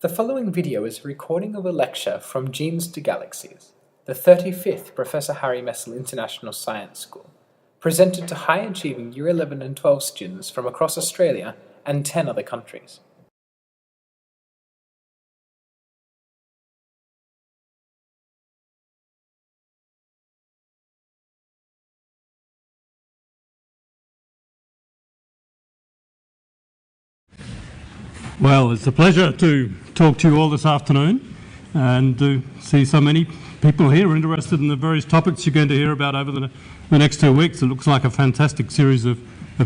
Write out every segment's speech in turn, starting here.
The following video is a recording of a lecture from Genes to Galaxies, the 35th Professor Harry Messel International Science School, presented to high-achieving Year 11 and 12 students from across Australia and 10 other countries. Well, it's a pleasure to talk to you all this afternoon and to see so many people here interested in the various topics you're going to hear about over the next 2 weeks. It looks like a fantastic series of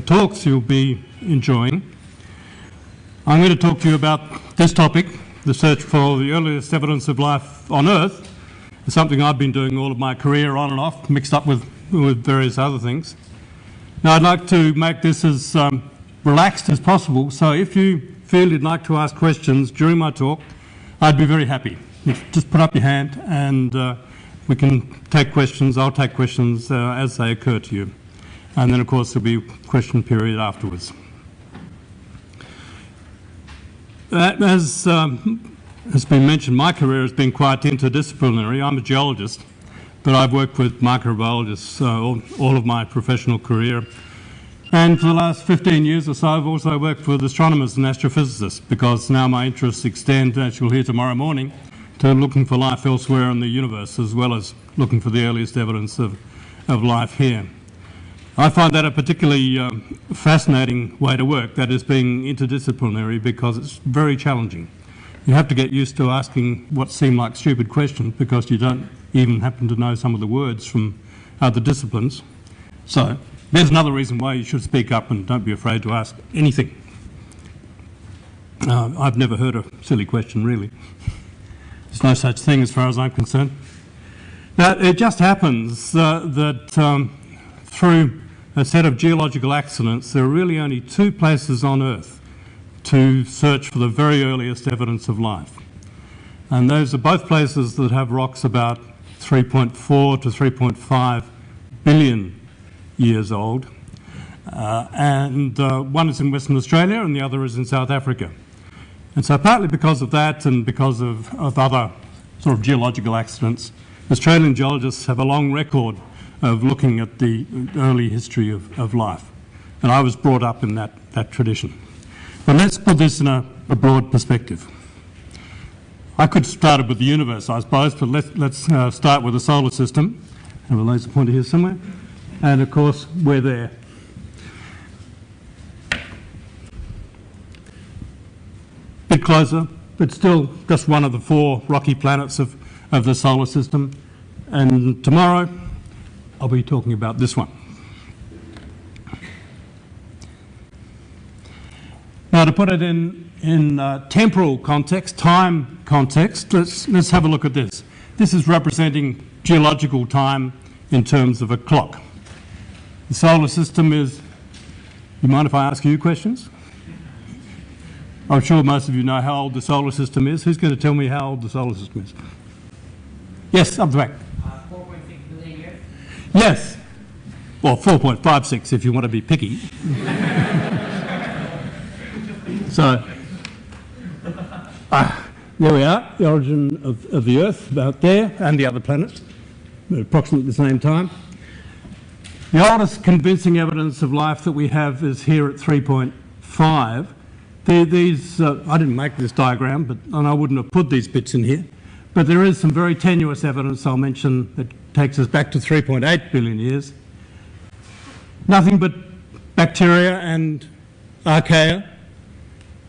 talks you'll be enjoying. I'm going to talk to you about this topic, the search for the earliest evidence of life on Earth. It's something I've been doing all of my career on and off, mixed up with various other things. Now, I'd like to make this as relaxed as possible, so if you feel you'd like to ask questions during my talk, I'd be very happy. Just put up your hand and we can take questions. I'll take questions as they occur to you. And then, of course, there'll be a question period afterwards. As has been mentioned, my career has been quite interdisciplinary. I'm a geologist, but I've worked with microbiologists all of my professional career. And for the last 15 years or so, I've also worked with astronomers and astrophysicists, because now my interests extend, as you'll hear tomorrow morning, to looking for life elsewhere in the universe, as well as looking for the earliest evidence of life here. I find that a particularly fascinating way to work, that is being interdisciplinary, because it's very challenging. You have to get used to asking what seem like stupid questions, because you don't even happen to know some of the words from other disciplines. So there's another reason why you should speak up and don't be afraid to ask anything. I've never heard a silly question, really. There's no such thing as far as I'm concerned. Now, it just happens that through a set of geological accidents, there are really only two places on Earth to search for the very earliest evidence of life. And those are both places that have rocks about 3.4 to 3.5 billion years old, and one is in Western Australia and the other is in South Africa. And so partly because of that and because of other sort of geological accidents, Australian geologists have a long record of looking at the early history of life. And I was brought up in that tradition. But let's put this in a broad perspective. I could start it with the universe, I suppose, but let's start with the solar system. I have a laser pointer here somewhere. And of course, we're there. Bit closer, but still just one of the 4 rocky planets of the solar system. And tomorrow, I'll be talking about this one. Now, to put it in temporal context, time context, let's have a look at this. This is representing geological time in terms of a clock. The solar system is... You mind if I ask you questions? I'm sure most of you know how old the solar system is. Who's going to tell me how old the solar system is? Yes, up the back. 4.6 billion years? Yes. Well, 4.56 if you want to be picky. So, there we are, the origin of the Earth, about there, and the other planets, at approximately the same time. The oldest convincing evidence of life that we have is here at 3.5. These, I didn't make this diagram, and I wouldn't have put these bits in here, but there is some very tenuous evidence I'll mention that takes us back to 3.8 billion years. Nothing but bacteria and archaea.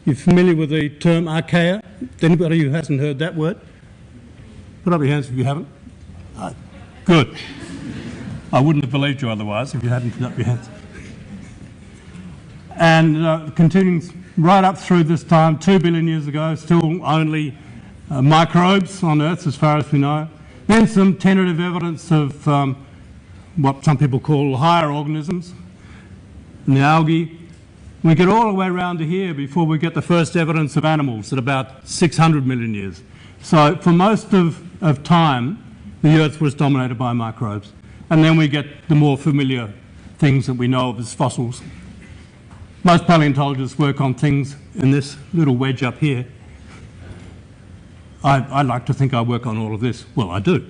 You're familiar with the term archaea? Anybody who hasn't heard that word? Put up your hands if you haven't. Good. I wouldn't have believed you otherwise if you hadn't put up your hands. And continuing right up through this time, 2 billion years ago, still only microbes on Earth as far as we know. Then some tentative evidence of what some people call higher organisms, and the algae. We get all the way around to here before we get the first evidence of animals at about 600 million years. So for most of time, the Earth was dominated by microbes. And then we get the more familiar things that we know of as fossils. Most paleontologists work on things in this little wedge up here. I like to think I work on all of this. Well, I do.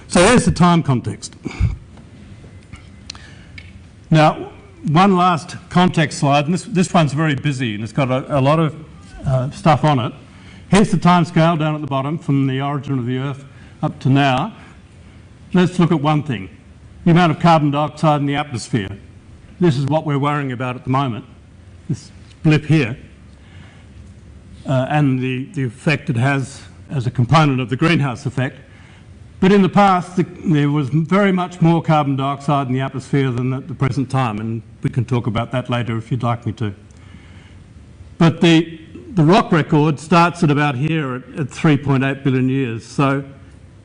So there's the time context. Now, one last context slide, and this one's very busy and it's got a lot of stuff on it. Here's the time scale down at the bottom from the origin of the Earth up to now. Let's look at one thing, the amount of carbon dioxide in the atmosphere. This is what we're worrying about at the moment, this blip here, and the effect it has as a component of the greenhouse effect. But in the past, there was very much more carbon dioxide in the atmosphere than at the present time, and we can talk about that later if you'd like me to. But the rock record starts at about here at 3.8 billion years. So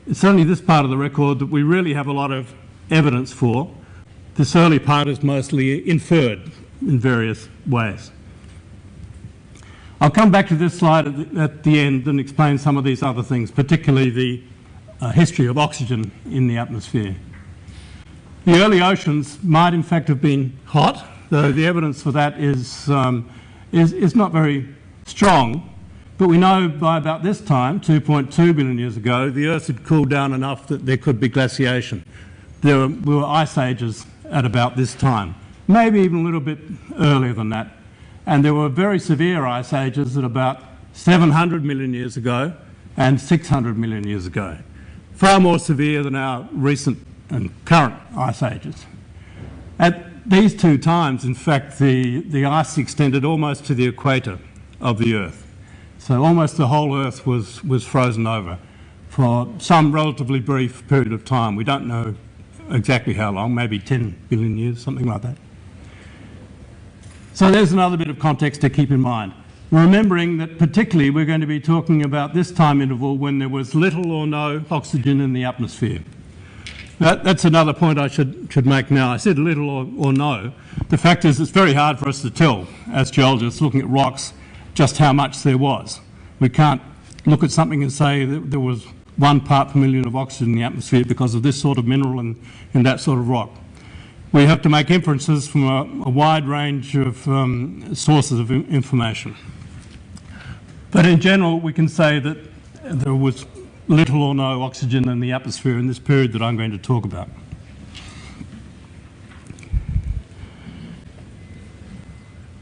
it's only this part of the record that we really have a lot of evidence for. This early part is mostly inferred in various ways. I'll come back to this slide at the end and explain some of these other things, particularly the history of oxygen in the atmosphere. The early oceans might in fact have been hot, though the evidence for that is not very strong. But we know by about this time, 2.2 billion years ago, the Earth had cooled down enough that there could be glaciation. There were ice ages at about this time, maybe even a little bit earlier than that. And there were very severe ice ages at about 700 million years ago and 600 million years ago, far more severe than our recent and current ice ages. At these two times, in fact, the ice extended almost to the equator of the Earth. So almost the whole Earth was frozen over for some relatively brief period of time. We don't know exactly how long, maybe 10 billion years, something like that. So there's another bit of context to keep in mind. Remembering that particularly we're going to be talking about this time interval when there was little or no oxygen in the atmosphere. That's another point I should make now. I said little or no. The fact is it's very hard for us to tell as geologists looking at rocks just how much there was. We can't look at something and say that there was 1 part per million of oxygen in the atmosphere because of this sort of mineral and that sort of rock. We have to make inferences from a wide range of sources of information. But in general, we can say that there was little or no oxygen in the atmosphere in this period that I'm going to talk about.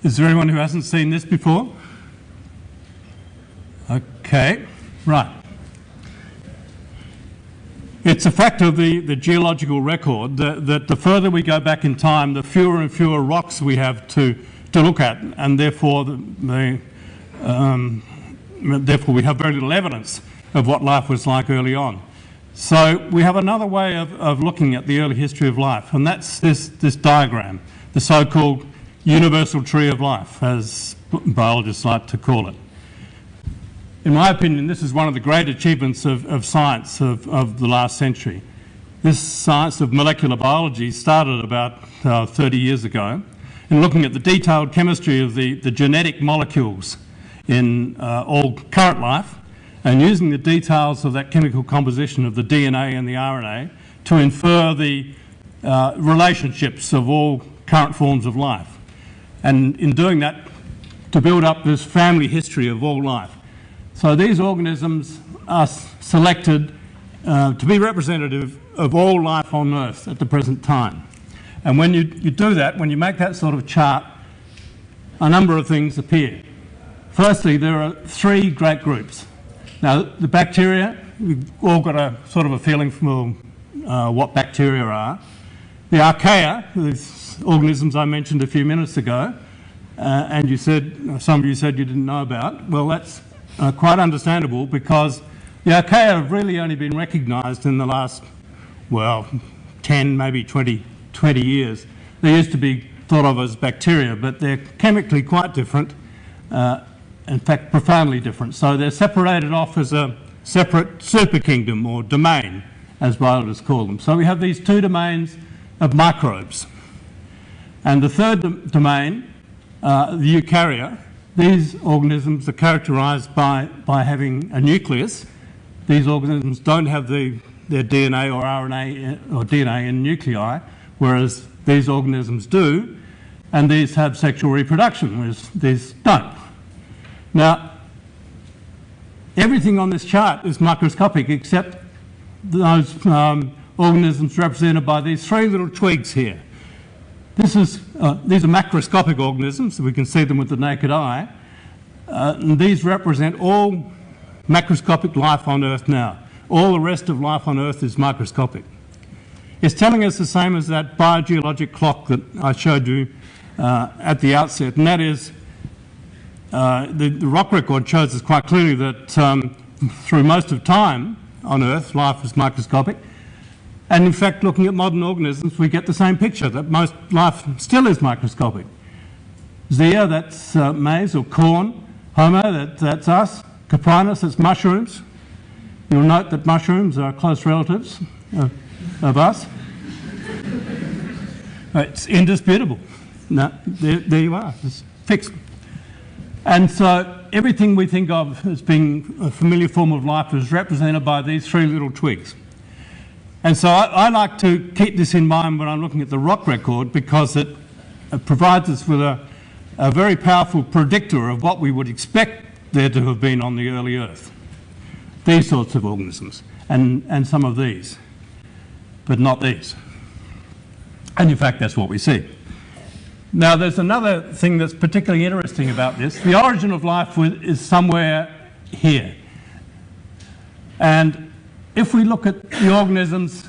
Is there anyone who hasn't seen this before? Okay, right. It's a fact of the geological record that the further we go back in time, the fewer and fewer rocks we have to look at, and therefore therefore we have very little evidence of what life was like early on. So we have another way of looking at the early history of life, and that's this diagram, the so-called universal tree of life, as biologists like to call it. In my opinion, this is one of the great achievements of science of the last century. This science of molecular biology started about 30 years ago, in looking at the detailed chemistry of the genetic molecules in all current life, and using the details of that chemical composition of the DNA and the RNA to infer the relationships of all current forms of life. And in doing that, to build up this family history of all life. So these organisms are selected to be representative of all life on Earth at the present time. And when you do that, when you make that sort of chart, a number of things appear. Firstly, there are 3 great groups. Now, the bacteria, we've all got a sort of a feeling for what bacteria are. The archaea, these organisms I mentioned a few minutes ago, and you said, some of you said you didn't know about. Well, that's quite understandable, because the archaea have really only been recognised in the last, well, 10, maybe 20 years. They used to be thought of as bacteria, but they're chemically quite different, in fact profoundly different. So they're separated off as a separate superkingdom or domain, as biologists call them. So we have these 2 domains of microbes. And the third domain, the eukarya, these organisms are characterised by having a nucleus. These organisms don't have their DNA or RNA or DNA in nuclei, whereas these organisms do, and these have sexual reproduction, whereas these don't. Now, everything on this chart is microscopic except those organisms represented by these three little twigs here. These are macroscopic organisms, so we can see them with the naked eye. And these represent all macroscopic life on Earth now. All the rest of life on Earth is microscopic. It's telling us the same as that biogeologic clock that I showed you at the outset, and that is the rock record shows us quite clearly that through most of time on Earth, life is microscopic. And in fact, looking at modern organisms, we get the same picture, that most life still is microscopic. Zea, that's maize or corn. Homo, that's us. Coprinus, that's mushrooms. You'll note that mushrooms are close relatives of us. It's indisputable. No, there you are. It's fixed. And so everything we think of as being a familiar form of life is represented by these three little twigs. And so I like to keep this in mind when I'm looking at the rock record, because it provides us with a very powerful predictor of what we would expect there to have been on the early Earth. These sorts of organisms, and some of these, but not these. And in fact, that's what we see. Now, there's another thing that's particularly interesting about this. The origin of life is somewhere here. And if we look at the organisms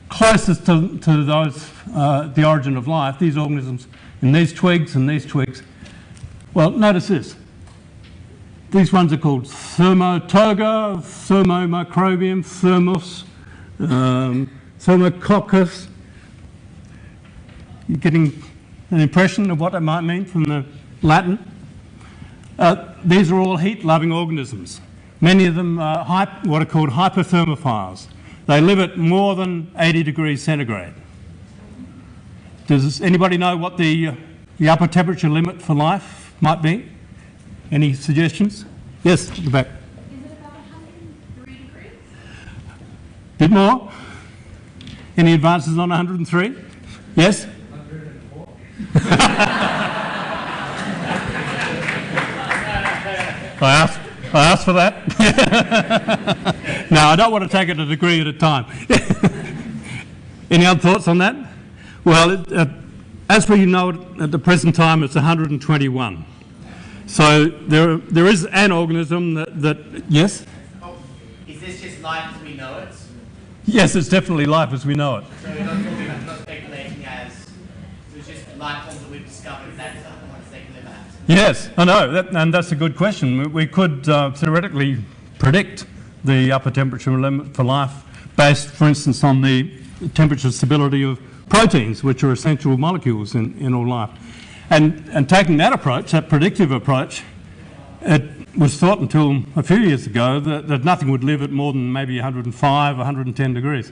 closest to those, the origin of life, these organisms in these twigs and these twigs, well, notice this. These ones are called Thermotoga, Thermomicrobium, Thermus, Thermococcus. You're getting an impression of what that might mean from the Latin? These are all heat-loving organisms. Many of them are what are called hyperthermophiles. They live at more than 80 degrees centigrade. Does anybody know what the upper temperature limit for life might be? Any suggestions? Yes, at the back. Is it about 103 degrees? Bit more? Any advances on 103? Yes? 104. I asked for that. No, I don't want to take it a degree at a time. Any other thoughts on that? Well, as we know it at the present time, it's 121. So there is an organism that yes? Oh, is this just life as we know it? Yes, it's definitely life as we know it. So you're not talking about, not speculating as it's just life forms that we've discovered, that's the ones they can live at. Yes, I know, and that's a good question. We could theoretically predict the upper temperature limit for life based, for instance, on the temperature stability of proteins, which are essential molecules in all life. And taking that approach, that predictive approach, it was thought until a few years ago that nothing would live at more than maybe 105, 110 degrees.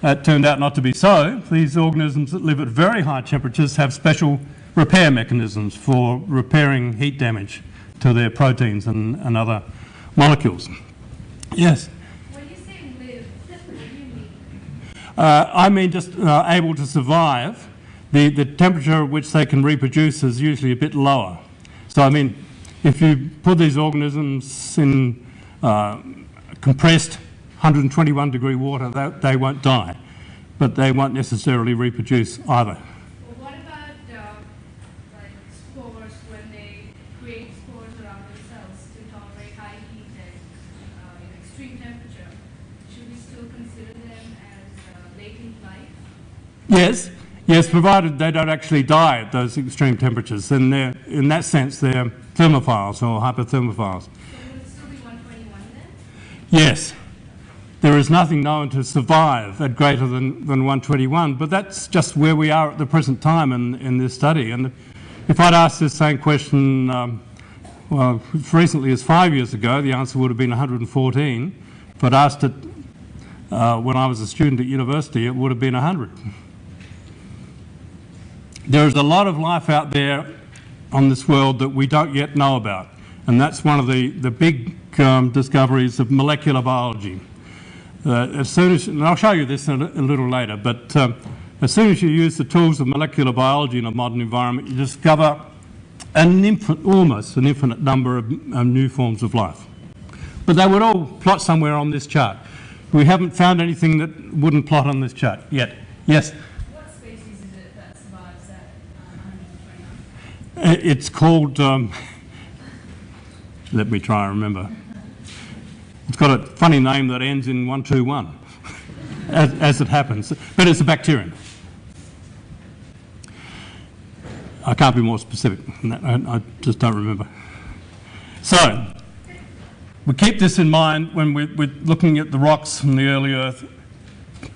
It turned out not to be so. These organisms that live at very high temperatures have special repair mechanisms for repairing heat damage to their proteins and other molecules. Yes? When you say live, what do you mean? I mean just able to survive. The temperature at which they can reproduce is usually a bit lower. So, I mean, if you put these organisms in compressed 121 degree water, they won't die, but they won't necessarily reproduce either. Well, what about like spores, when they create spores around themselves to tolerate high heat and extreme temperature? Should we still consider them as latent life? Yes, provided they don't actually die at those extreme temperatures. Then in that sense, they're thermophiles or hyperthermophiles. So would it still be 121 then? Yes. There is nothing known to survive at greater than 121, but that's just where we are at the present time in this study. And if I'd asked this same question, well, as recently as 5 years ago, the answer would have been 114. If I'd asked it when I was a student at university, it would have been 100. There is a lot of life out there on this world that we don't yet know about, and that's one of the big discoveries of molecular biology. As soon as, and I'll show you this a little later, but as soon as you use the tools of molecular biology in a modern environment, you discover almost an infinite number of new forms of life. But they would all plot somewhere on this chart. We haven't found anything that wouldn't plot on this chart yet. Yes? What species is it that survives at 129? It's called, let me try and remember. It's got a funny name that ends in 121, as it happens, but it's a bacterium. I can't be more specific than that. I just don't remember. So, we keep this in mind when we're looking at the rocks from the early Earth.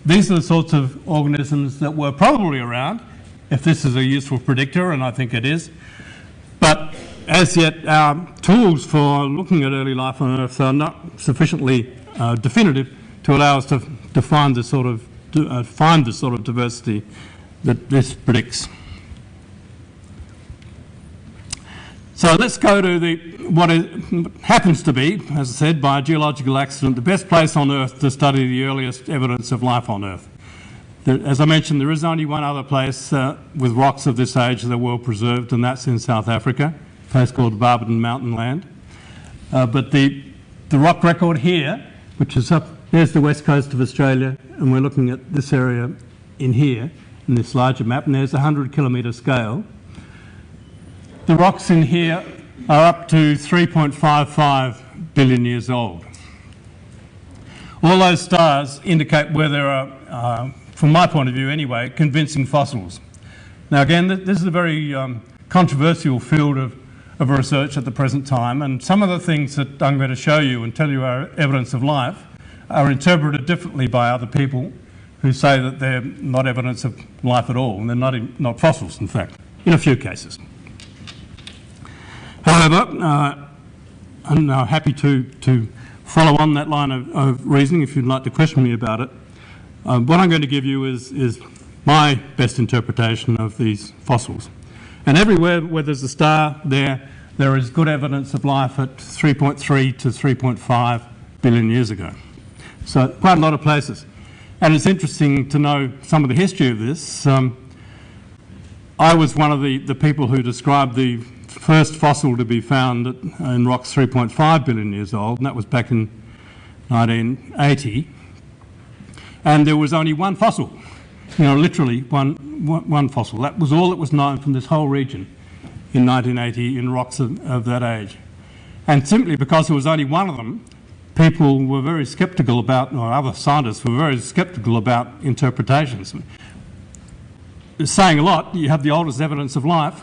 These are the sorts of organisms that were probably around, if this is a useful predictor, and I think it is. But as yet, our tools for looking at early life on Earth are not sufficiently definitive to allow us to find the sort of diversity that this predicts. So let's go to what happens to be, as I said, by a geological accident, the best place on Earth to study the earliest evidence of life on Earth. As I mentioned, there is only one other place with rocks of this age that are well preserved, and that's in South Africa, a place called Barberton, Mountainland. But the rock record here, which is up, there's the west coast of Australia, and we're looking at this area in here, in this larger map, and there's a 100-kilometre scale. The rocks in here are up to 3.55 billion years old. All those stars indicate where there are, from my point of view anyway, convincing fossils. Now again, this is a very controversial field of research at the present time, and some of the things that I'm going to show you and tell you are evidence of life are interpreted differently by other people who say that they're not evidence of life at all, and they're not fossils, in fact, in a few cases. However, I'm now happy to follow on that line of reasoning if you'd like to question me about it. What I'm going to give you is my best interpretation of these fossils. And everywhere where there's a star there is good evidence of life at 3.3 to 3.5 billion years ago. So quite a lot of places. And it's interesting to know some of the history of this. I was one of the people who described the first fossil to be found in rocks 3.5 billion years old, and that was back in 1980. And there was only one fossil, literally one fossil. That was all that was known from this whole region in 1980 in rocks of that age. And simply because there was only one of them, people were very sceptical about, or other scientists were very sceptical about interpretations. It's saying a lot. You have the oldest evidence of life,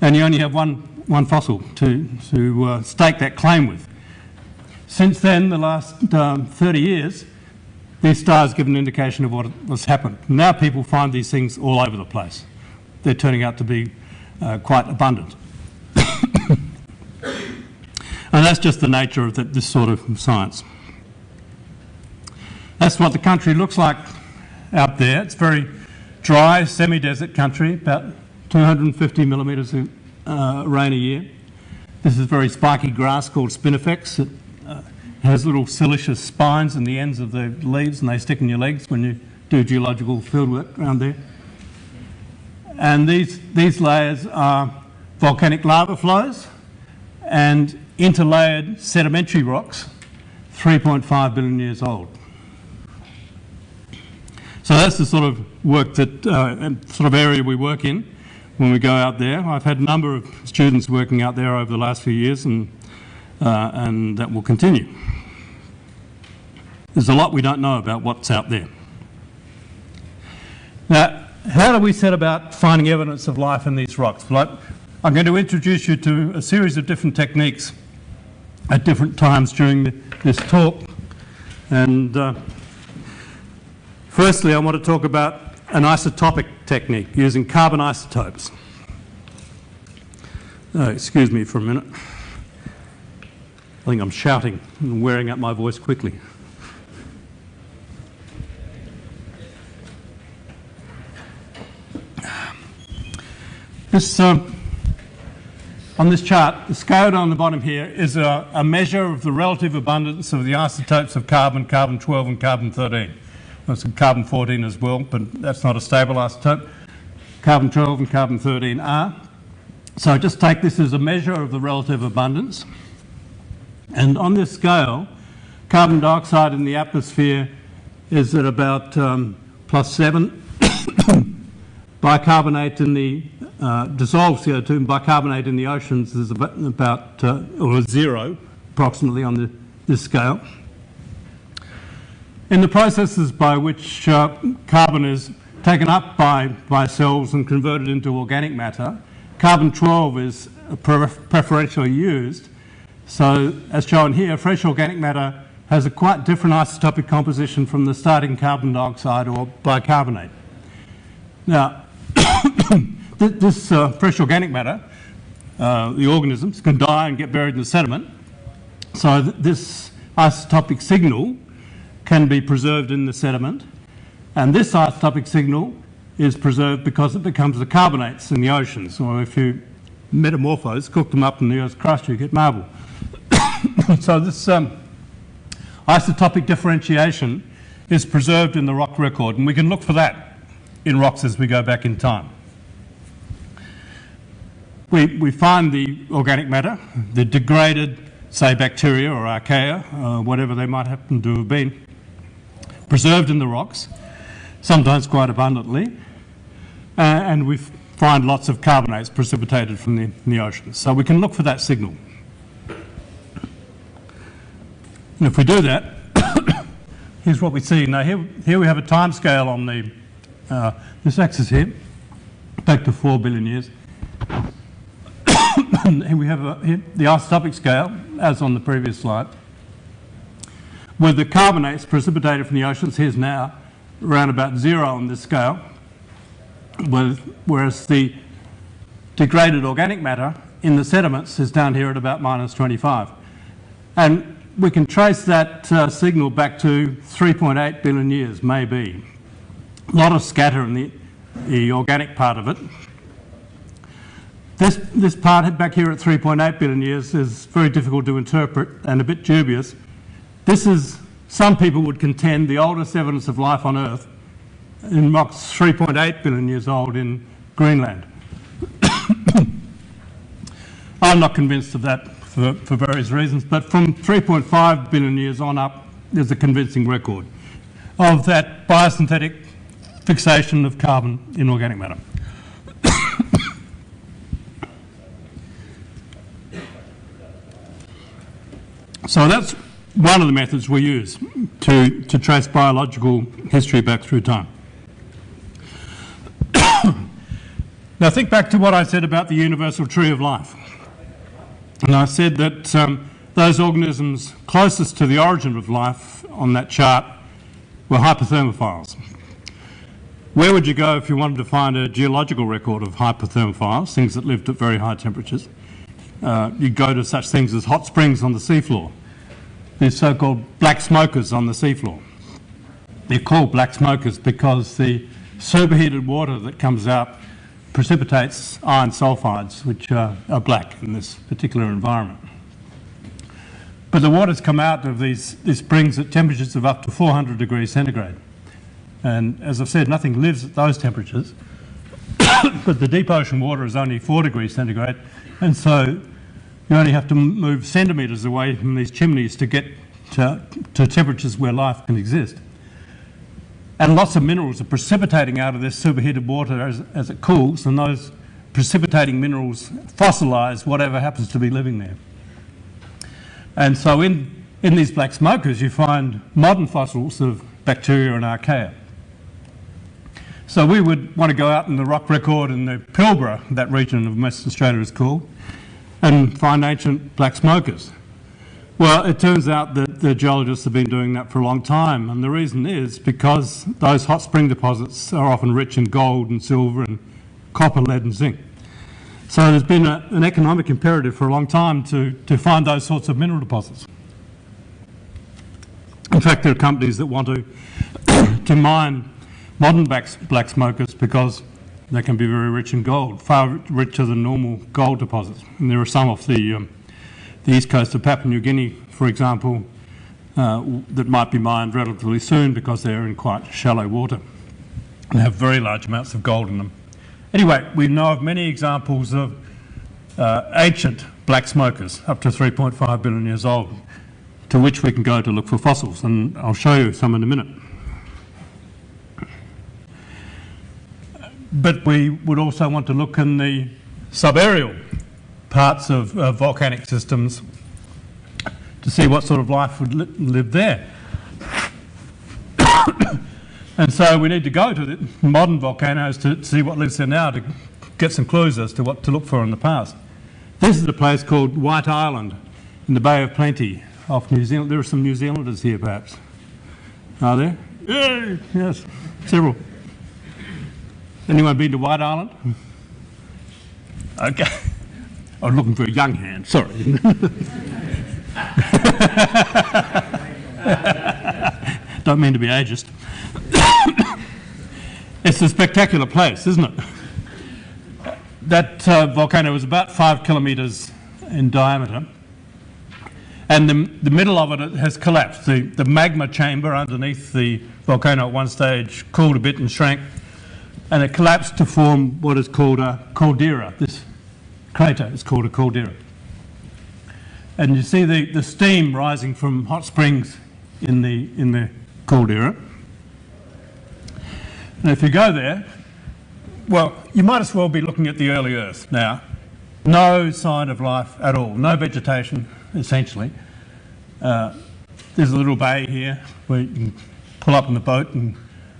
and you only have one fossil to stake that claim with. Since then, the last 30 years, these stars give an indication of what has happened. Now people find these things all over the place. They're turning out to be quite abundant. And that's just the nature of this sort of science. That's what the country looks like out there. It's very dry, semi-desert country, about 250 millimetres of rain a year. This is very spiky grass called spinifex. It has little siliceous spines in the ends of the leaves, and they stick in your legs when you do geological fieldwork around there. And these layers are volcanic lava flows and interlayered sedimentary rocks, 3.5 billion years old. So that's the sort of work that, sort of area we work in when we go out there. I've had a number of students working out there over the last few years, and that will continue. There's a lot we don't know about what's out there. Now, how do we set about finding evidence of life in these rocks? Well, I'm going to introduce you to a series of different techniques at different times during this talk. And firstly, I want to talk about an isotopic technique using carbon isotopes. Excuse me for a minute. I think I'm shouting and wearing out my voice quickly. On this chart, the scale on the bottom here is a measure of the relative abundance of the isotopes of carbon, carbon-12 and carbon-13. There's some carbon-14 as well, but that's not a stable isotope. Carbon-12 and carbon-13 are. So just take this as a measure of the relative abundance. And on this scale, Carbon dioxide in the atmosphere is at about +7. Bicarbonate in the dissolved CO2 and bicarbonate in the oceans is about or 0 approximately on this scale. In the processes by which carbon is taken up by cells and converted into organic matter, carbon-12 is preferentially used. So, as shown here, fresh organic matter has a quite different isotopic composition from the starting carbon dioxide or bicarbonate. Now, this fresh organic matter, the organisms, can die and get buried in the sediment. So this isotopic signal can be preserved in the sediment, and this isotopic signal is preserved because it becomes the carbonates in the oceans. Or if you metamorphose, cook them up in the Earth's crust, you get marble. So this isotopic differentiation is preserved in the rock record, and we can look for that in rocks as we go back in time. We find the organic matter, the degraded, say, bacteria or archaea, whatever they might happen to have been, preserved in the rocks, sometimes quite abundantly, and we find lots of carbonates precipitated from the oceans. So we can look for that signal. And if we do that, here's what we see. Now here we have a time scale on this axis here, back to 4 billion years. Here we have the isotopic scale, as on the previous slide, with the carbonates precipitated from the oceans. Here's now around about 0 on this scale, whereas the degraded organic matter in the sediments is down here at about -25. And we can trace that signal back to 3.8 billion years, maybe. A lot of scatter in the organic part of it. This part back here at 3.8 billion years is very difficult to interpret and a bit dubious. This is, some people would contend, the oldest evidence of life on Earth in rocks 3.8 billion years old in Greenland. I'm not convinced of that for various reasons, but from 3.5 billion years on up, there's a convincing record of that biosynthetic fixation of carbon in organic matter. So that's one of the methods we use to trace biological history back through time. Now think back to what I said about the universal tree of life. And I said that those organisms closest to the origin of life on that chart were hyperthermophiles. Where would you go if you wanted to find a geological record of hyperthermophiles, things that lived at very high temperatures? You'd go to such things as hot springs on the seafloor. These so-called black smokers on the seafloor. They're called black smokers because the superheated water that comes out precipitates iron sulfides, which are black in this particular environment. But the waters come out of these springs at temperatures of up to 400 degrees centigrade. And as I've said, nothing lives at those temperatures. But the deep ocean water is only 4 degrees centigrade, and so you only have to move centimetres away from these chimneys to get to temperatures where life can exist. And lots of minerals are precipitating out of this superheated water as it cools, and those precipitating minerals fossilise whatever happens to be living there. And so in these black smokers you find modern fossils of bacteria and archaea. So we would want to go out in the rock record in the Pilbara, that region of Western Australia is called, and find ancient black smokers. Well, it turns out that the geologists have been doing that for a long time, and the reason is because those hot spring deposits are often rich in gold and silver and copper, lead and zinc. So there's been an economic imperative for a long time to find those sorts of mineral deposits. In fact, there are companies that want to mine modern black smokers because they can be very rich in gold, far richer than normal gold deposits. And there are some off the east coast of Papua New Guinea, for example, that might be mined relatively soon because they're in quite shallow water and have very large amounts of gold in them. Anyway, we know of many examples of ancient black smokers, up to 3.5 billion years old. to which we can go to look for fossils, and I'll show you some in a minute. But we would also want to look in the subaerial parts of volcanic systems to see what sort of life would live there. And so we need to go to the modern volcanoes to see what lives there now to get some clues as to what to look for in the past. This is a place called White Island in the Bay of Plenty off New Zealand. There are some New Zealanders here perhaps. Are there? Yay! Yes, several. Anyone been to White Island? Okay. I was looking for a young hand, sorry. Don't mean to be ageist. It's a spectacular place, isn't it? That volcano was about 5 kilometres in diameter, and the middle of it has collapsed. The magma chamber underneath the volcano at one stage cooled a bit and shrank, and it collapsed to form what is called a caldera. This crater is called a caldera. And you see the steam rising from hot springs in the caldera. And if you go there, well, you might as well be looking at the early Earth now. No sign of life at all, no vegetation, essentially. There's a little bay here where you can pull up in the boat and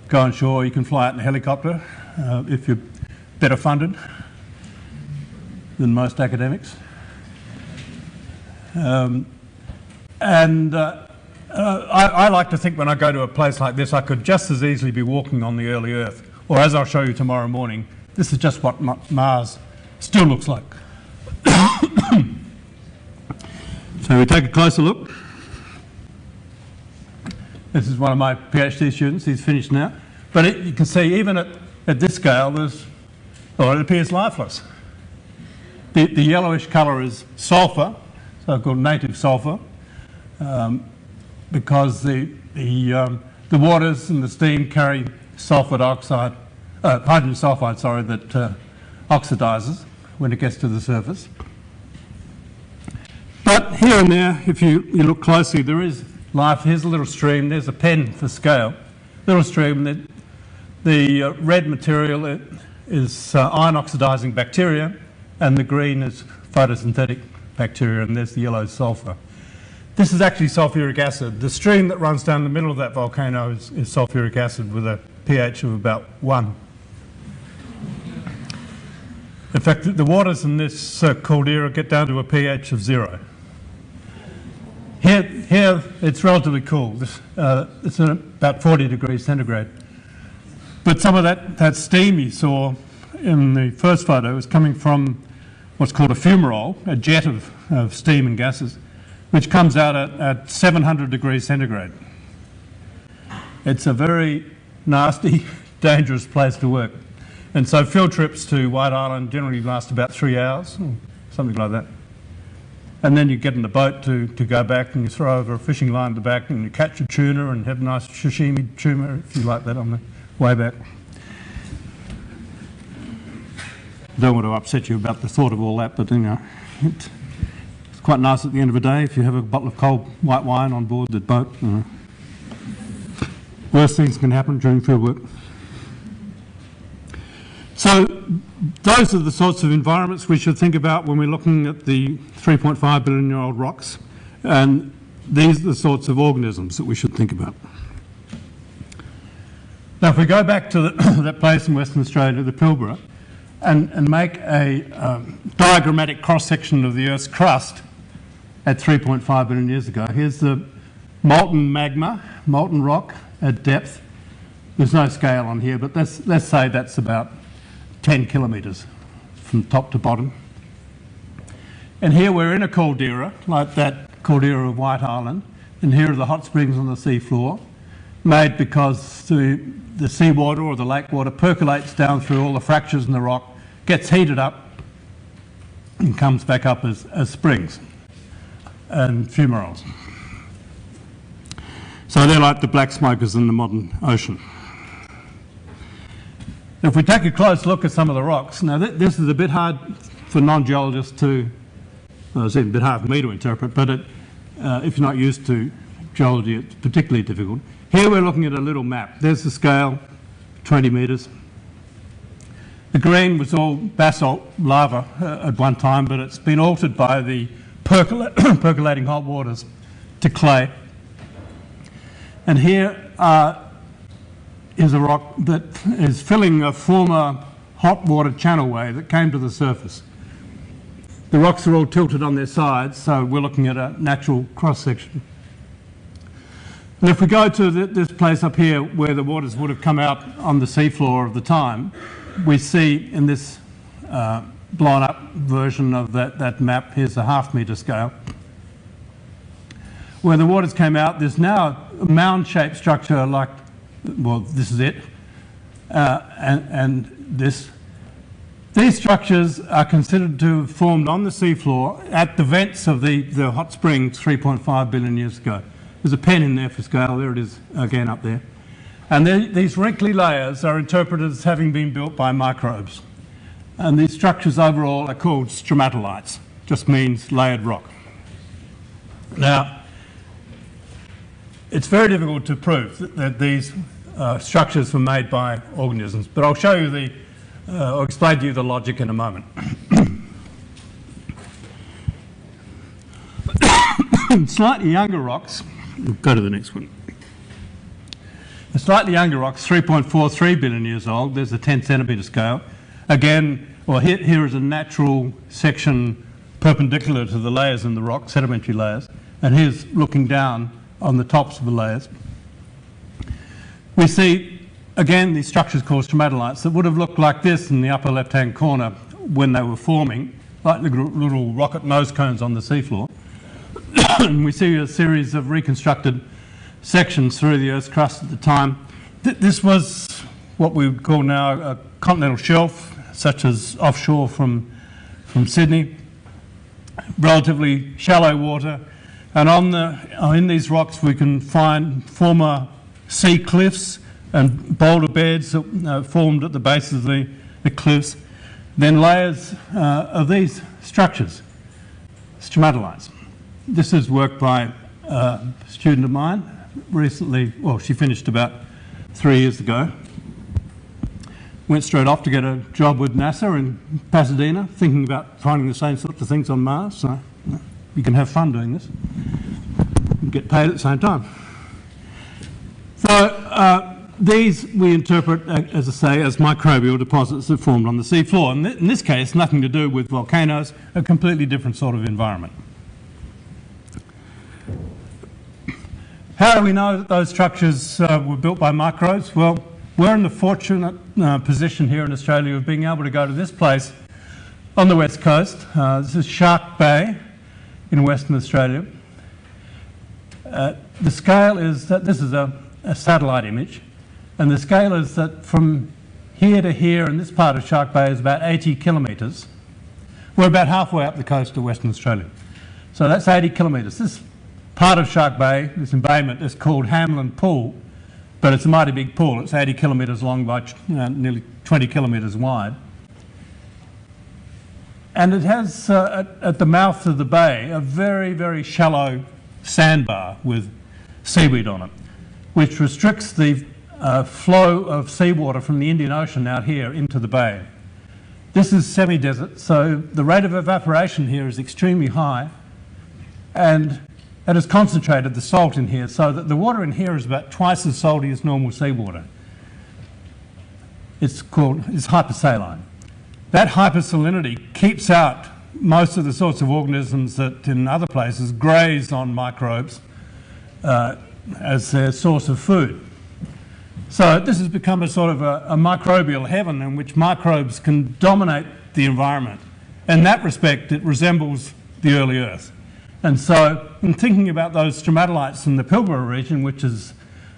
go on shore. You can fly out in a helicopter if you're better funded than most academics. I like to think when I go to a place like this, I could just as easily be walking on the early Earth. Or as I'll show you tomorrow morning, this is just what Mars still looks like. So we take a closer look. This is one of my PhD students. He's finished now. But you can see even at this scale, it appears lifeless. The yellowish colour is sulphur, so-called native sulphur, because the waters and the steam carry sulphur dioxide, hydrogen sulphide, sorry, that oxidizes when it gets to the surface. But here and there, if you look closely, there is life. Here's a little stream. There's a pen for scale. Little stream. The red material is iron oxidizing bacteria, and the green is photosynthetic bacteria, and there's the yellow sulphur. This is actually sulphuric acid. The stream that runs down the middle of that volcano is sulphuric acid with a pH of about 1. In fact, the waters in this caldera get down to a pH of 0. Here it's relatively cool. It's at about 40 degrees centigrade. But some of that steam you saw in the first photo is coming from what's called a fumarole, a jet of steam and gases, which comes out at 700 degrees centigrade. It's a very nasty, dangerous place to work. And so field trips to White Island generally last about 3 hours, or something like that. And then you get in the boat to go back, and you throw over a fishing line at the back, and you catch a tuna and have a nice sashimi tuna, if you like that, on the way back. Don't want to upset you about the thought of all that, but it's quite nice at the end of the day if you have a bottle of cold white wine on board the boat. Worst things can happen during field work. So those are the sorts of environments we should think about when we're looking at the 3.5 billion year old rocks, and these are the sorts of organisms that we should think about. Now if we go back to that place in Western Australia, the Pilbara, and make a diagrammatic cross-section of the Earth's crust at 3.5 billion years ago. Here's the molten magma, molten rock at depth. There's no scale on here, but let's say that's about 10 kilometres from top to bottom. And here we're in a caldera, like that caldera of White Island, and here are the hot springs on the seafloor, made because the seawater or the lake water percolates down through all the fractures in the rock, gets heated up, and comes back up as springs and fumaroles. So they're like the black smokers in the modern ocean. If we take a close look at some of the rocks, now this is a bit hard for non-geologists to, well, it's even a bit hard for me to interpret, but if you're not used to geology, it's particularly difficult. Here we're looking at a little map. There's the scale, 20 metres. The green was all basalt lava at one time, but it's been altered by the percolating hot waters to clay. And here is a rock that is filling a former hot water channelway that came to the surface. The rocks are all tilted on their sides, so we're looking at a natural cross-section. And if we go to this place up here where the waters would have come out on the seafloor of the time, we see in this blown up version of that map, here's a half-metre scale, where the waters came out, there's now a mound-shaped structure like, well, this is it, and these structures are considered to have formed on the seafloor at the vents of the hot springs 3.5 billion years ago. There's a pen in there for scale, there it is again up there. And these wrinkly layers are interpreted as having been built by microbes. And these structures overall are called stromatolites, just means layered rock. Now, it's very difficult to prove that these structures were made by organisms, but I'll show you I'll explain to you the logic in a moment. Slightly younger rocks, we'll go to the next one. The slightly younger rocks, 3.43 billion years old, there's a 10 centimetre scale. Again, well, here is a natural section perpendicular to the layers in the rock, sedimentary layers, and here's looking down on the tops of the layers. We see, again, these structures called stromatolites that would have looked like this in the upper left-hand corner when they were forming, like little rocket nose cones on the seafloor. And we see a series of reconstructed sections through the Earth's crust at the time. This was what we would call now a continental shelf, such as offshore from Sydney, relatively shallow water. And in these rocks we can find former sea cliffs and boulder beds that formed at the base of the cliffs. Then layers of these structures, stromatolites. This is work by a student of mine recently, well, she finished about 3 years ago. Went straight off to get a job with NASA in Pasadena, thinking about finding the same sorts of things on Mars. So you can have fun doing this and get paid at the same time. So these we interpret, as I say, as microbial deposits that formed on the seafloor. And in this case, nothing to do with volcanoes, a completely different sort of environment. How do we know that those structures were built by microbes? Well, we're in the fortunate position here in Australia of being able to go to this place on the west coast. This is Shark Bay in Western Australia. The scale is that this is a satellite image, and the scale is that from here to here in this part of Shark Bay is about 80 kilometres. We're about halfway up the coast of Western Australia. So that's 80 kilometres. This part of Shark Bay, this embayment, is called Hamlin Pool, but it's a mighty big pool. It's 80 kilometres long by nearly 20 kilometres wide. And it has, at the mouth of the bay, a very, very shallow sandbar with seaweed on it, which restricts the flow of seawater from the Indian Ocean out here into the bay. This is semi-desert, so the rate of evaporation here is extremely high, and it has concentrated the salt in here, so that the water in here is about twice as salty as normal seawater. It's hypersaline. That hypersalinity keeps out most of the sorts of organisms that in other places graze on microbes as their source of food. So this has become a sort of a microbial heaven in which microbes can dominate the environment. In that respect, it resembles the early Earth. And so in thinking about those stromatolites in the Pilbara region, which is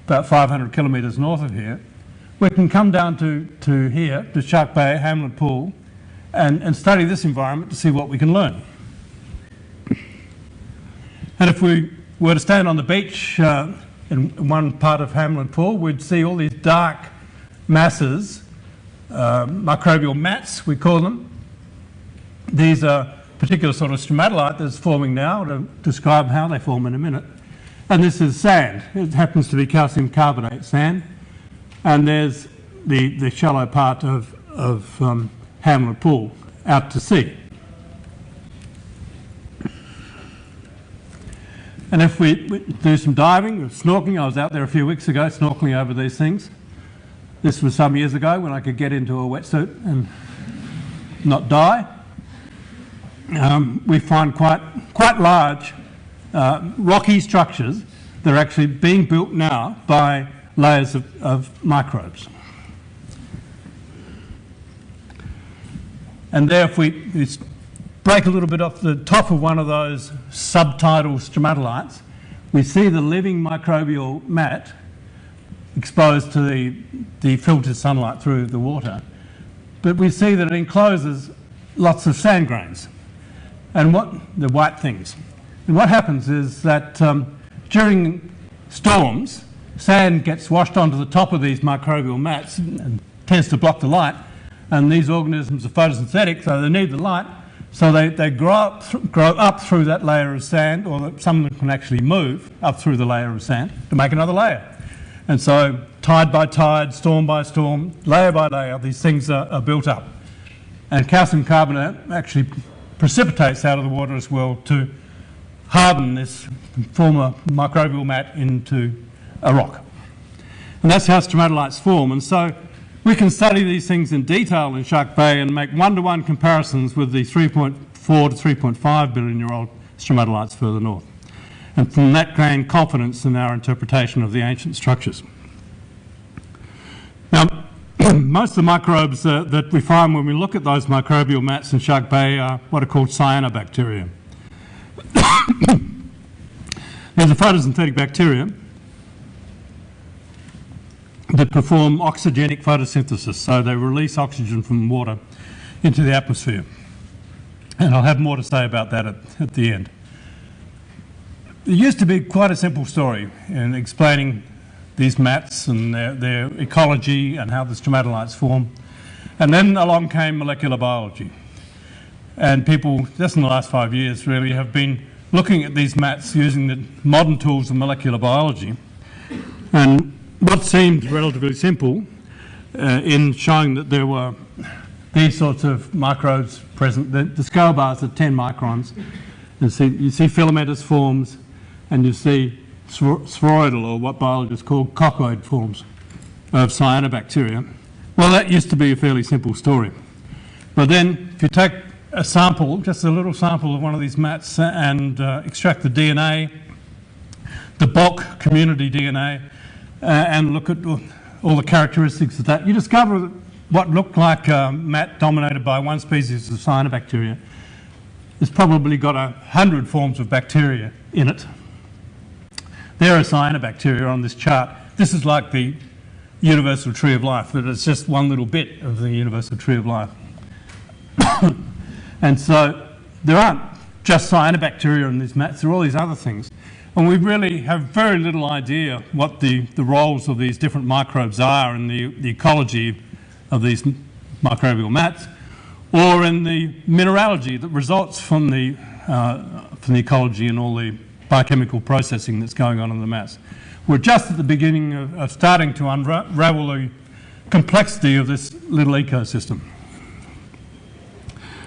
about 500 kilometres north of here, we can come down to here, to Shark Bay, Hamlin Pool, and study this environment to see what we can learn. And if we were to stand on the beach in one part of Hamlin Pool, we'd see all these dark masses, microbial mats, we call them. These are particular sort of stromatolite that's forming now. To describe how they form in a minute. And this is sand. It happens to be calcium carbonate sand. And there's the shallow part of Hamlet Pool out to sea. And if we do some diving or snorkeling, I was out there a few weeks ago snorkeling over these things. This was some years ago when I could get into a wetsuit and not die. We find quite large rocky structures that are actually being built now by layers of microbes. And there, if we break a little bit off the top of one of those subtidal stromatolites, we see the living microbial mat exposed to the filtered sunlight through the water. But we see that it encloses lots of sand grains, and the white things. And what happens is that during storms, sand gets washed onto the top of these microbial mats and tends to block the light. And these organisms are photosynthetic, so they need the light. So they grow up through that layer of sand, or some of them can actually move up through the layer of sand to make another layer. And so tide by tide, storm by storm, layer by layer, these things are built up. And calcium carbonate actually precipitates out of the water as well to harden this former microbial mat into a rock. And that's how stromatolites form. And so we can study these things in detail in Shark Bay and make one-to-one comparisons with the 3.4 to 3.5 billion-year-old stromatolites further north. And from that gain confidence in our interpretation of the ancient structures. Now, most of the microbes that we find when we look at those microbial mats in Shark Bay are what are called Cyanobacteria. There's a photosynthetic bacteria that perform oxygenic photosynthesis, so they release oxygen from water into the atmosphere. And I'll have more to say about that at the end. It used to be quite a simple story in explaining these mats and their ecology and how the stromatolites form. And then along came molecular biology. And people, just in the last 5 years really, have been looking at these mats using the modern tools of molecular biology. And what seemed relatively simple in showing that there were these sorts of microbes present, the scale bars are 10 microns. And you see filamentous forms, and you see spheroidal, or what biologists call coccoid forms of cyanobacteria. Well, that used to be a fairly simple story. But then if you take a sample, just a little sample of one of these mats, and extract the DNA, the Bok community DNA, and look at all the characteristics of that, you discover what looked like a mat dominated by one species of cyanobacteria. It's probably got 100 forms of bacteria in it. There are cyanobacteria on this chart. This is like the universal tree of life, but it's just one little bit of the universal tree of life. And so there aren't just cyanobacteria in these mats, there are all these other things. And we really have very little idea what the roles of these different microbes are in the ecology of these microbial mats, or in the mineralogy that results from the ecology and all the biochemical processing that's going on in the mats. We're just at the beginning of starting to unravel the complexity of this little ecosystem.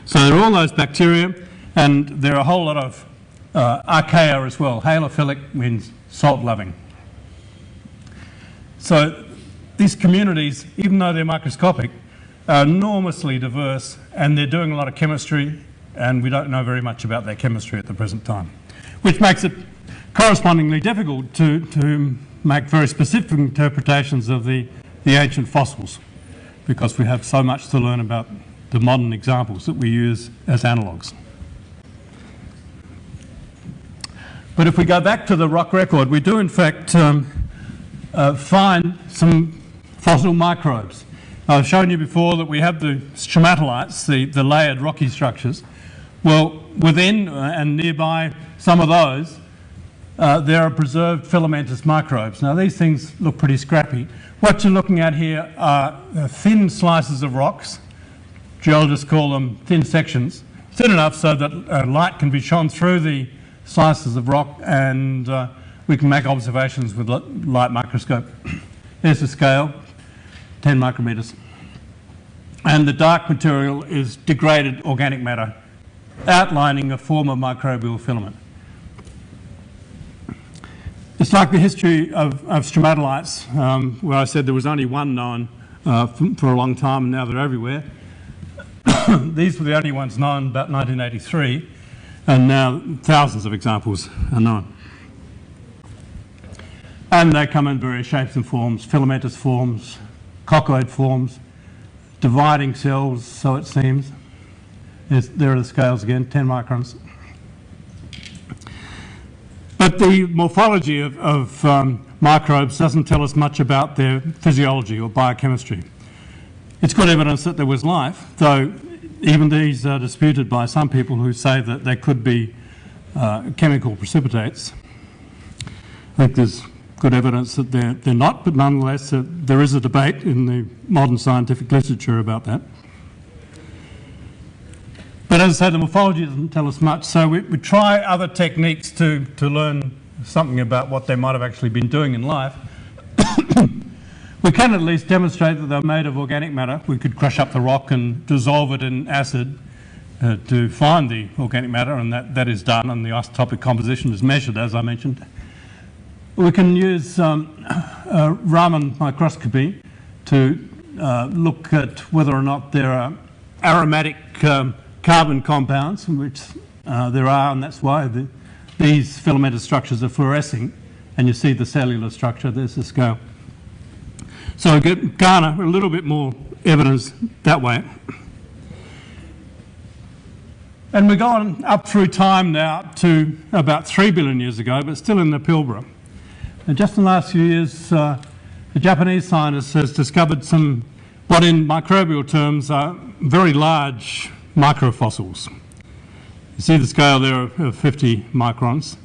So there are all those bacteria, and there are a whole lot of archaea as well. Halophilic means salt-loving. So these communities, even though they're microscopic, are enormously diverse, and they're doing a lot of chemistry, and we don't know very much about their chemistry at the present time, which makes it correspondingly difficult to make very specific interpretations of the ancient fossils, because we have so much to learn about the modern examples that we use as analogues. But if we go back to the rock record, we do in fact find some fossil microbes. I've shown you before that we have the stromatolites, the layered rocky structures. Well, within and nearby some of those, there are preserved filamentous microbes. Now these things look pretty scrappy. What you're looking at here are thin slices of rocks. Geologists call them thin sections. thin enough so that light can be shone through the slices of rock, and we can make observations with light microscope. Here's the scale, 10 micrometers. And the dark material is degraded organic matter, outlining a form of microbial filament. It's like the history of stromatolites, where I said there was only one known for a long time, and now they're everywhere. These were the only ones known about 1983, and now thousands of examples are known. And they come in various shapes and forms: filamentous forms, coccoid forms, dividing cells, so it seems. There are the scales again, 10 microns. But the morphology of microbes doesn't tell us much about their physiology or biochemistry. It's good evidence that there was life, though even these are disputed by some people who say that they could be chemical precipitates. I think there's good evidence that they're not, but nonetheless there is a debate in the modern scientific literature about that. But as I say, the morphology doesn't tell us much, so we try other techniques to learn something about what they might have actually been doing in life. We can at least demonstrate that they're made of organic matter. We could crush up the rock and dissolve it in acid to find the organic matter, and that is done, and the isotopic composition is measured, as I mentioned. We can use Raman microscopy to look at whether or not there are aromatic carbon compounds, which there are, and that's why these filamentous structures are fluorescing, and you see the cellular structure. There's the scale. So we garner a little bit more evidence that way. And we're going up through time now to about 3 billion years ago, but still in the Pilbara. And just in the last few years, a Japanese scientist has discovered some, what in microbial terms are very large microfossils. You see the scale there of 50 microns.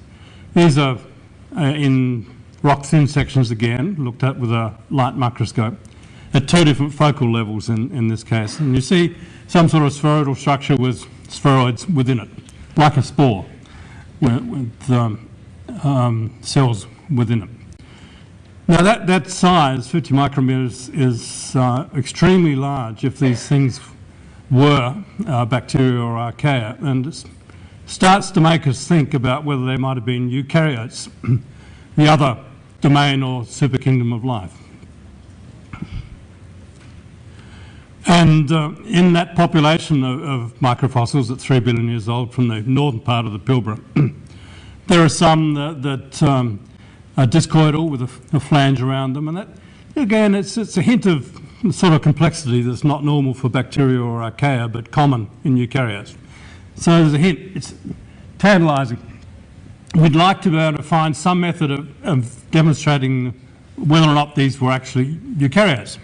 These are in rock thin sections again, looked at with a light microscope at 2 different focal levels in this case. And you see some sort of spheroidal structure with spheroids within it, like a spore with cells within it. Now that size, 50 micrometers, is extremely large if these things were bacteria or archaea, and it starts to make us think about whether they might have been eukaryotes, the other domain or super kingdom of life. And in that population of microfossils at 3 billion years old from the northern part of the Pilbara, there are some that are discoidal with a flange around them, and that, again, it's a hint of the sort of complexity that's not normal for bacteria or archaea, but common in eukaryotes. So there's a hint. It's tantalising. We'd like to be able to find some method of demonstrating whether or not these were actually eukaryotes.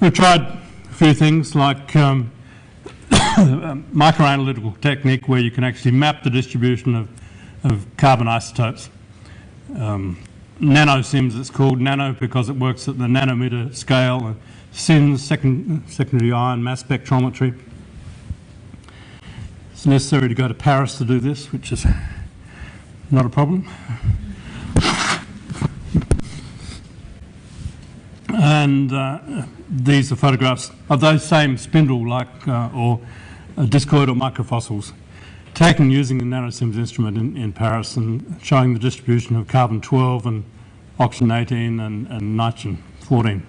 We've tried a few things like microanalytical technique, where you can actually map the distribution of carbon isotopes. Nanosims, it's called nano because it works at the nanometer scale. SINS, secondary ion mass spectrometry. It's necessary to go to Paris to do this, which is not a problem. And these are photographs of those same spindle-like or discoidal microfossils taken using the nanosims instrument in Paris and showing the distribution of carbon-12 and oxygen-18 and nitrogen-14.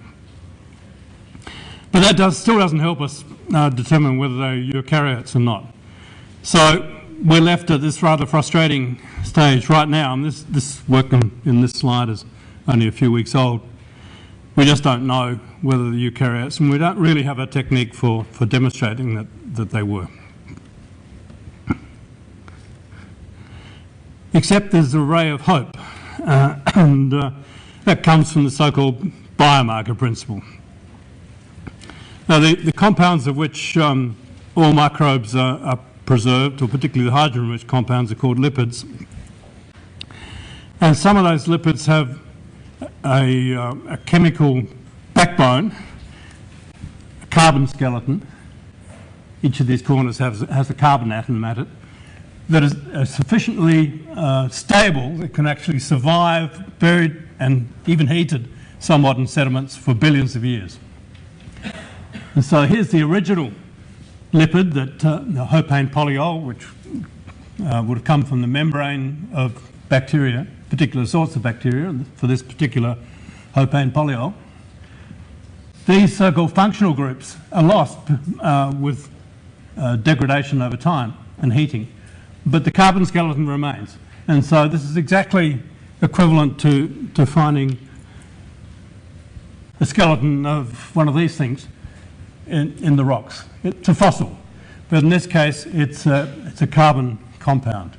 But that still doesn't help us determine whether they're eukaryotes or not. So we're left at this rather frustrating stage right now, and this work in this slide is only a few weeks old. We just don't know whether they're eukaryotes, and we don't really have a technique for demonstrating that they were. Except there's a ray of hope, and that comes from the so-called biomarker principle. Now, the compounds of which all microbes are preserved, or particularly the hydrogen-rich compounds, are called lipids. And some of those lipids have a chemical backbone, a carbon skeleton, each of these corners has a carbon atom at it, that is sufficiently stable that can actually survive buried and even heated somewhat in sediments for billions of years. And so here's the original lipid, that the hopane polyol, which would have come from the membrane of bacteria, particular sorts of bacteria, for this particular hopane polyol. These so-called functional groups are lost with degradation over time and heating, but the carbon skeleton remains. And so this is exactly equivalent to finding a skeleton of one of these things in the rocks. It's a fossil, but in this case it's a carbon compound.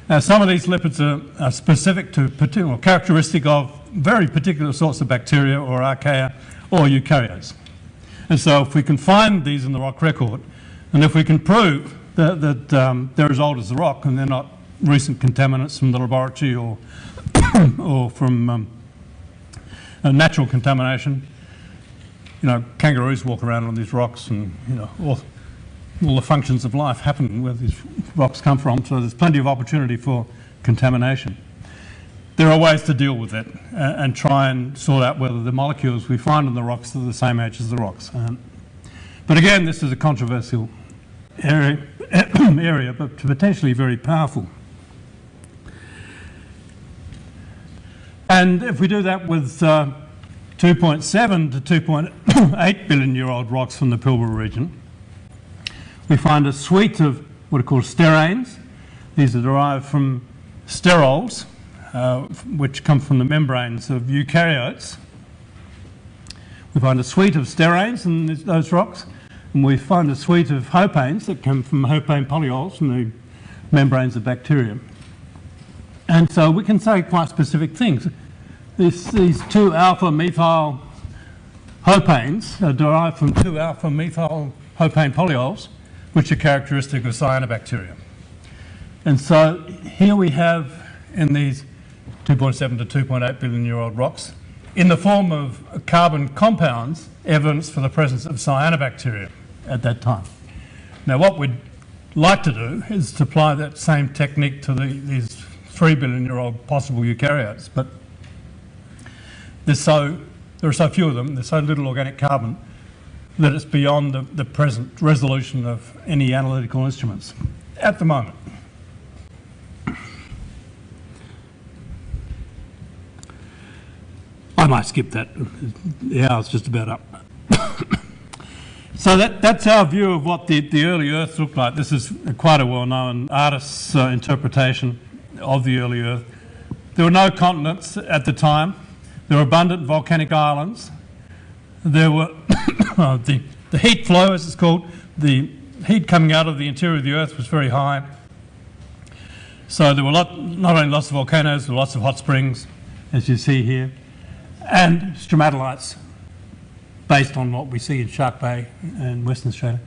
Now, some of these lipids are specific to particular, characteristic of very particular sorts of bacteria or archaea or eukaryotes. And so if we can find these in the rock record, and if we can prove that they're as old as the rock and they're not recent contaminants from the laboratory or, or from natural contamination, you know, kangaroos walk around on these rocks, and, you know, all the functions of life happen where these rocks come from, so there's plenty of opportunity for contamination. There are ways to deal with it and try and sort out whether the molecules we find in the rocks are the same age as the rocks. But again, this is a controversial area, but potentially very powerful. And if we do that with 2.7 to 2.8 billion year old rocks from the Pilbara region, we find a suite of what are called steranes. These are derived from sterols, which come from the membranes of eukaryotes. We find a suite of steranes in those rocks, and we find a suite of hopanes that come from hopane polyols from the membranes of bacteria. And so we can say quite specific things. These 2-alpha-methyl hopanes are derived from 2-alpha-methyl hopane polyols, which are characteristic of cyanobacteria. And so here we have, in these 2.7 to 2.8 billion year old rocks, in the form of carbon compounds, evidence for the presence of cyanobacteria at that time. Now, what we'd like to do is to apply that same technique to these 3 billion year old possible eukaryotes, but there are so few of them, there's so little organic carbon, that it's beyond the present resolution of any analytical instruments at the moment. I might skip that. The hour's just about up. So that's our view of what the early Earth looked like. This is quite a well-known artist's interpretation of the early Earth. There were no continents at the time. There were abundant volcanic islands. There were the heat flow, as it's called, the heat coming out of the interior of the Earth was very high. So there were not only lots of volcanoes, there were lots of hot springs, as you see here, and stromatolites, based on what we see in Shark Bay and Western Australia,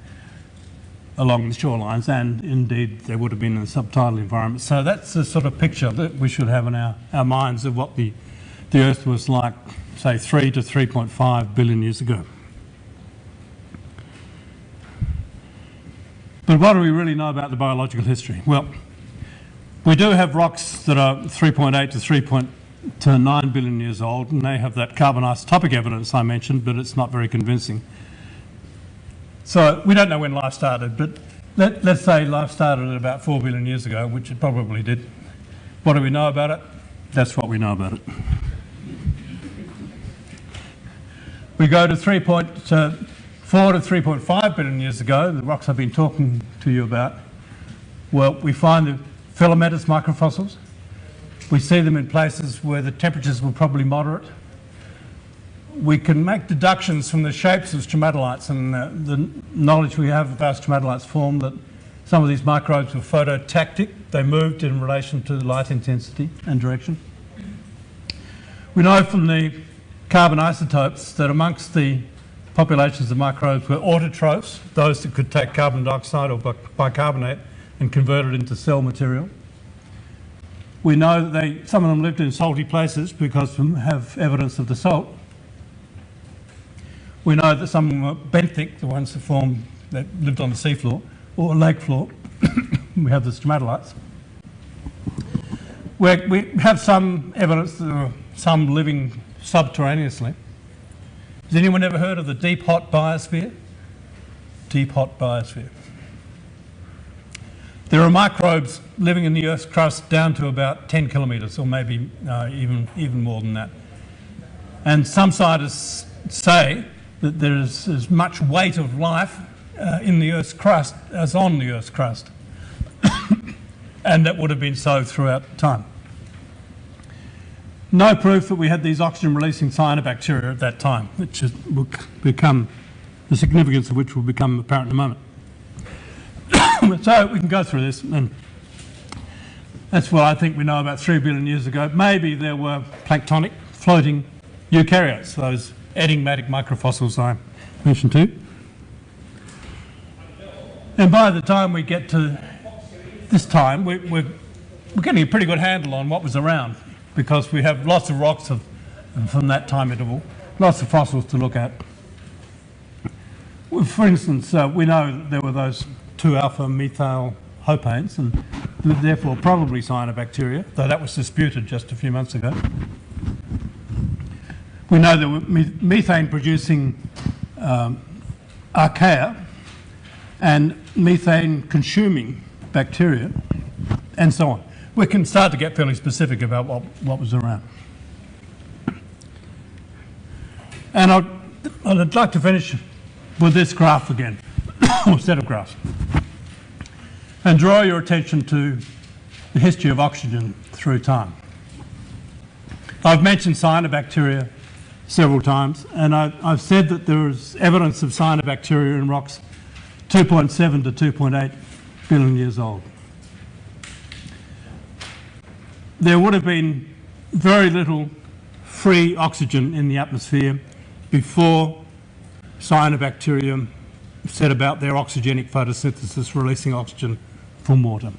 along the shorelines, and indeed there would have been in the subtidal environment. So that's the sort of picture that we should have in our minds of what the Earth was like, say, 3 to 3.5 billion years ago. But what do we really know about the biological history? Well, we do have rocks that are 3.8 to 3.9 billion years old, and they have that carbon isotopic evidence I mentioned, but it's not very convincing. So we don't know when life started, but let's say life started at about 4 billion years ago, which it probably did. What do we know about it? That's what we know about it. We go to 3.4 to 3.5 billion years ago, the rocks I've been talking to you about. Well, we find the filamentous microfossils. We see them in places where the temperatures were probably moderate. We can make deductions from the shapes of stromatolites and the knowledge we have about stromatolites form that some of these microbes were phototactic. They moved in relation to light intensity and direction. We know from the carbon isotopes that amongst the populations of microbes were autotrophs, those that could take carbon dioxide or bicarbonate and convert it into cell material. We know that some of them lived in salty places because we have evidence of the salt. We know that some of them were benthic, the ones that form that lived on the seafloor or lake floor. We have the stromatolites. We have some evidence that there are some living subterraneously. Has anyone ever heard of the deep hot biosphere? Deep hot biosphere. There are microbes living in the Earth's crust down to about 10 kilometres, or maybe even more than that. And some scientists say that there is as much weight of life in the Earth's crust as on the Earth's crust. And that would have been so throughout time. No proof that we had these oxygen-releasing cyanobacteria at that time, which will become, the significance of which will become apparent in a moment. So we can go through this, and that's what I think we know about 3 billion years ago. Maybe there were planktonic, floating eukaryotes, those enigmatic microfossils I mentioned too. And by the time we get to this time, we're getting a pretty good handle on what was around, because we have lots of rocks from that time interval, lots of fossils to look at. For instance, we know that there were those 2-alpha methyl hopanes, and therefore probably cyanobacteria, though that was disputed just a few months ago. We know there were methane-producing archaea and methane-consuming bacteria, and so on. We can start to get fairly specific about what was around. And I'd like to finish with this graph again, or set of graphs, and draw your attention to the history of oxygen through time. I've mentioned cyanobacteria several times, and I've said that there is evidence of cyanobacteria in rocks 2.7 to 2.8 billion years old. There would have been very little free oxygen in the atmosphere before cyanobacteria set about their oxygenic photosynthesis, releasing oxygen from water,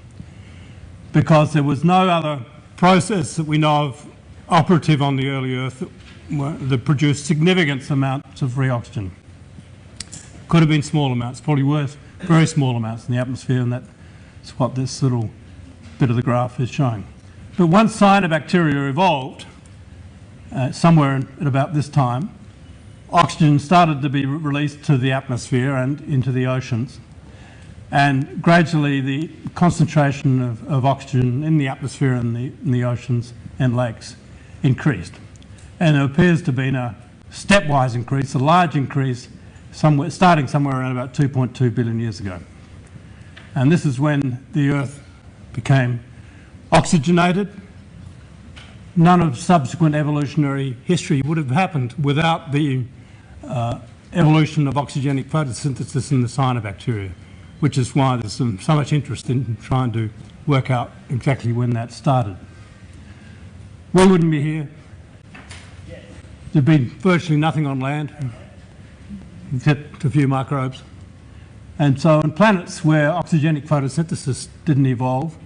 because there was no other process that we know of operative on the early Earth that produced significant amounts of free oxygen. Could have been small amounts, probably worth very small amounts in the atmosphere, and that's what this little bit of the graph is showing. But once cyanobacteria evolved, somewhere at about this time, oxygen started to be released to the atmosphere and into the oceans, and gradually the concentration of oxygen in the atmosphere and in the oceans and lakes increased. And there appears to have been a stepwise increase, a large increase, starting somewhere around about 2.2 billion years ago. And this is when the Earth became oxygenated. None of subsequent evolutionary history would have happened without the evolution of oxygenic photosynthesis in the cyanobacteria, which is why there's so much interest in trying to work out exactly when that started. We wouldn't be here. There'd been virtually nothing on land except a few microbes. And so on planets where oxygenic photosynthesis didn't evolve,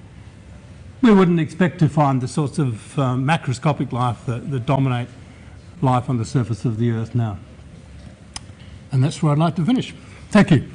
we wouldn't expect to find the sorts of macroscopic life that dominate life on the surface of the Earth now. And that's where I'd like to finish. Thank you.